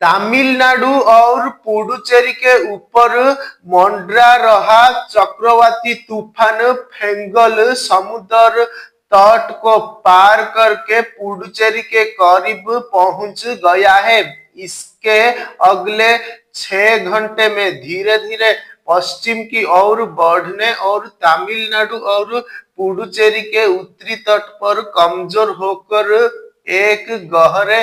तमिलनाडु और पुडुचेरी के ऊपर मंडरा रहा चक्रवाती तूफान फेंगल समुद्र तट को पार करके पुडुचेरी के करीब पहुंच गया है। इसके अगले 6 घंटे में धीरे धीरे पश्चिम की ओर बढ़ने और तमिलनाडु और पुडुचेरी के उत्तरी तट पर कमजोर होकर एक गहरे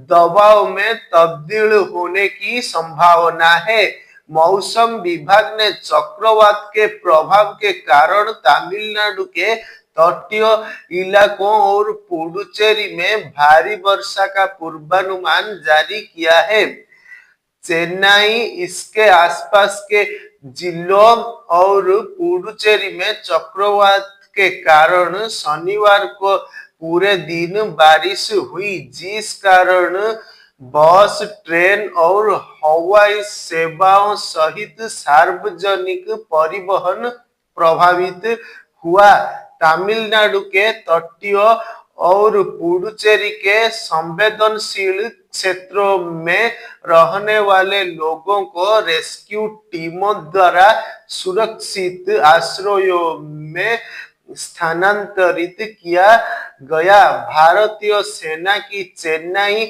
दबाव में तब्दील होने की संभावना है। मौसम विभाग ने चक्रवात के प्रभाव के कारण तमिलनाडु के तटीय इलाकों और पुडुचेरी में भारी वर्षा का पूर्वानुमान जारी किया है। चेन्नई, इसके आसपास के जिलों और पुडुचेरी में चक्रवात के कारण शनिवार को पूरे दिन बारिश हुई, जिस कारण बस, ट्रेन और हवाई सेवाओं सहित सार्वजनिक परिवहन प्रभावित हुआ। तमिलनाडु के तटीय और पुडुचेरी के संवेदनशील क्षेत्रों में रहने वाले लोगों को रेस्क्यू टीमों द्वारा सुरक्षित आश्रयों में स्थानांतरित किया गया। भारतीय सेना की चेन्नई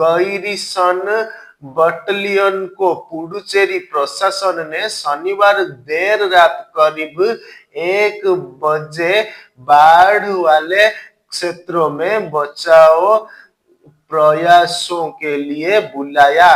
गैरिसन बटालियन को पुडुचेरी प्रशासन ने शनिवार देर रात करीब 1 बजे बाढ़ वाले क्षेत्रों में बचाव प्रयासों के लिए बुलाया।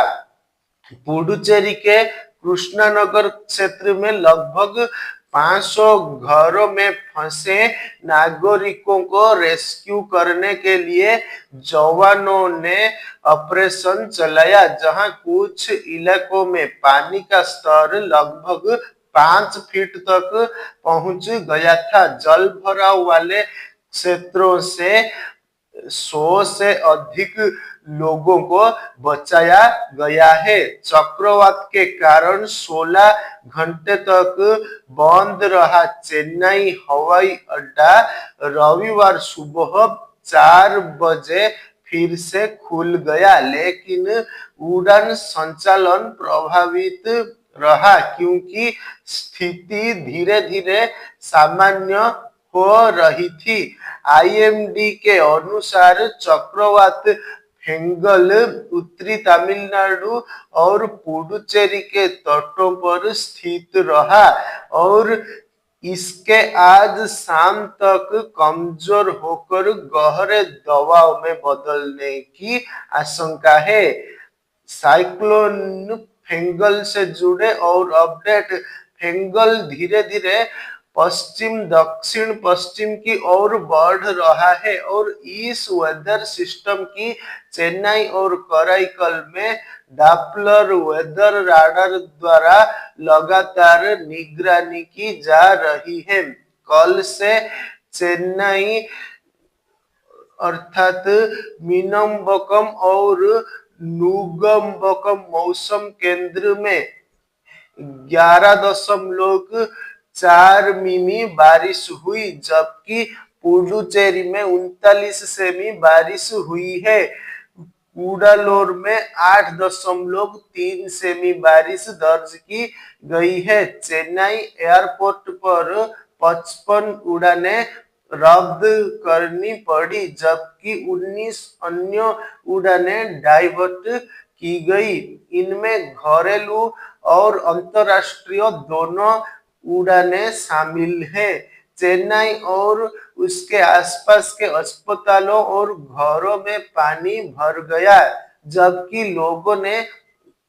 पुडुचेरी के कृष्णानगर क्षेत्र में लगभग 500 घरों में फंसे नागरिकों को रेस्क्यू करने के लिए जवानों ने ऑपरेशन चलाया, जहां कुछ इलाकों में पानी का स्तर लगभग 5 फीट तक पहुंच गया था। जल भराव वाले क्षेत्रों से 100 से अधिक लोगों को बचाया गया है। चक्रवात के कारण 16 घंटे तक बंद रहा चेन्नई हवाई अड्डा रविवार सुबह 4 बजे फिर से खुल गया, लेकिन उड़ान संचालन प्रभावित रहा क्योंकि स्थिति धीरे धीरे सामान्य हो रही थी। आईएमडी के अनुसार चक्रवात फेंगल उत्तरी तमिलनाडु और पुडुचेरी के तटों पर स्थित रहा और इसके आज शाम तक कमजोर होकर गहरे दबाव में बदलने की आशंका है। साइक्लोन फेंगल से जुड़े और अपडेट। फेंगल धीरे धीरे पश्चिम दक्षिण पश्चिम की ओर बढ़ रहा है और इस वेदर सिस्टम की चेन्नई और कराईकल में डॉप्लर वेदर राडार द्वारा लगातार निगरानी की जा रही है। कल से चेन्नई अर्थात मीनम्बकम और नुंगम्बकम मौसम केंद्र में 11.4 मिमी बारिश हुई, जबकि पुडुचेरी में 39 सेमी बारिश हुई है। कुडालोर में 8.3 सेमी बारिश दर्ज की गई है। चेन्नई एयरपोर्ट पर 55 उड़ानें रद्द करनी पड़ी, जबकि 19 अन्य उड़ानें डाइवर्ट की गई। इनमें घरेलू और अंतर्राष्ट्रीय दोनों उड़ानें शामिल हैं। चेन्नई और उसके आसपास के अस्पतालों और घरों में पानी भर गया, जबकि लोगों ने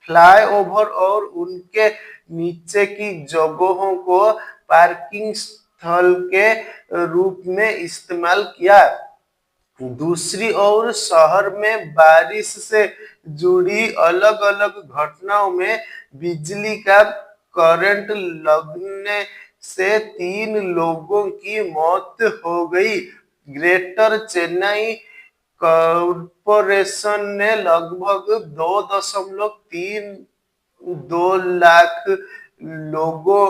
फ्लाईओवर और उनके नीचे की जगहों को पार्किंग स्थल के रूप में इस्तेमाल किया। दूसरी ओर शहर में बारिश से जुड़ी अलग अलग घटनाओं में बिजली का करंट लगने से 3 लोगों की मौत हो गई। ग्रेटर चेन्नई कॉरपोरेशन ने लगभग 2.32 लाख लोगों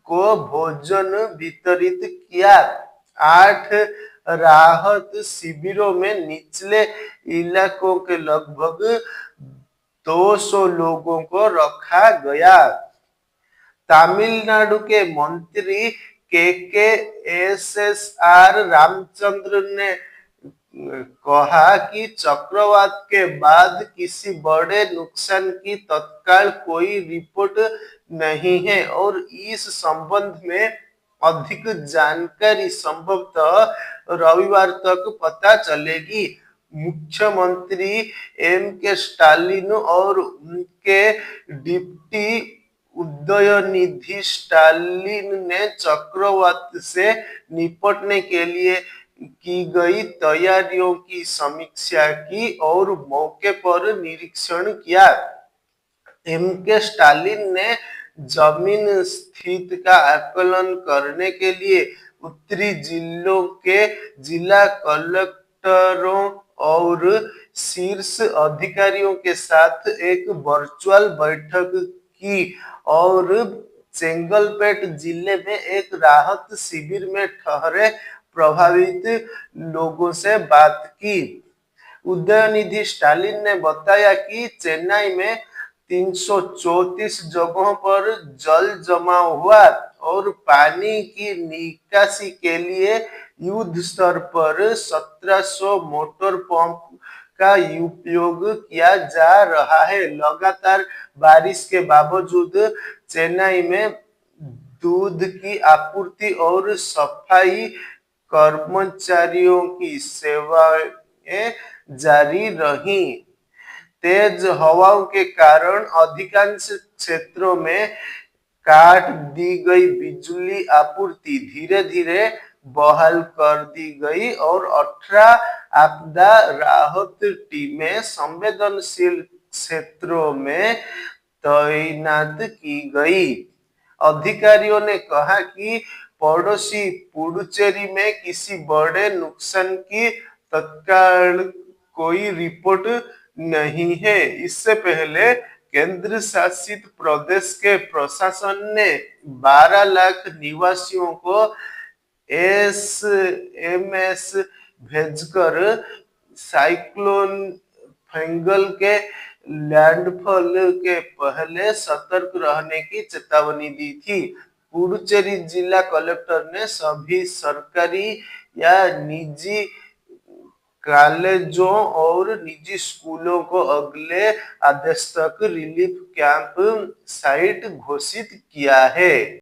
को भोजन वितरित किया। 8 राहत शिविरों में निचले इलाकों के लगभग 200 लोगों को रखा गया। तमिलनाडु के मंत्री के एस एस आर रामचंद्र ने कहा कि चक्रवात के बाद किसी बड़े नुकसान की तत्काल कोई रिपोर्ट नहीं है और इस संबंध में अधिक जानकारी संभवतः रविवार तक पता चलेगी। मुख्यमंत्री एम के स्टालिन और उनके डिप्टी उदयनिधि स्टालिन ने चक्रवात से निपटने के लिए की गई तैयारियों की समीक्षा की और मौके पर निरीक्षण किया। एम के स्टालिन ने जमीन स्थिति का आकलन करने के लिए उत्तरी जिलों के जिला कलेक्टरों और शीर्ष अधिकारियों के साथ एक वर्चुअल बैठक की और चेंगलपेट जिले में एक राहत शिविर में ठहरे प्रभावित लोगों से बात की। उदयनिधि स्टालिन ने बताया कि चेन्नई में 334 जगहों पर जल जमाव हुआ और पानी की निकासी के लिए युद्ध स्तर पर 1700 मोटर पंप का उपयोग किया जा रहा है। लगातार बारिश के बावजूद चेन्नई में दूध की आपूर्ति और सफाई कर्मचारियों की सेवाएं जारी रही। तेज हवाओं के कारण अधिकांश क्षेत्रों में काट दी गई बिजली आपूर्ति धीरे धीरे बहाल कर दी गई और 18 आपदा राहत टीमें संवेदनशील क्षेत्रों में तैनात की गई। अधिकारियों ने कहा कि पड़ोसी पुडुचेरी में किसी बड़े नुकसान की तत्काल कोई रिपोर्ट नहीं है। इससे पहले केंद्र शासित प्रदेश के प्रशासन ने 12 लाख निवासियों को एसएमएस भेजकर साइक्लोन फेंगल के लैंडफॉल के पहले सतर्क रहने की चेतावनी दी थी। पुडुचेरी जिला कलेक्टर ने सभी सरकारी या निजी कॉलेजों और निजी स्कूलों को अगले आदेश तक रिलीफ कैंप साइट घोषित किया है।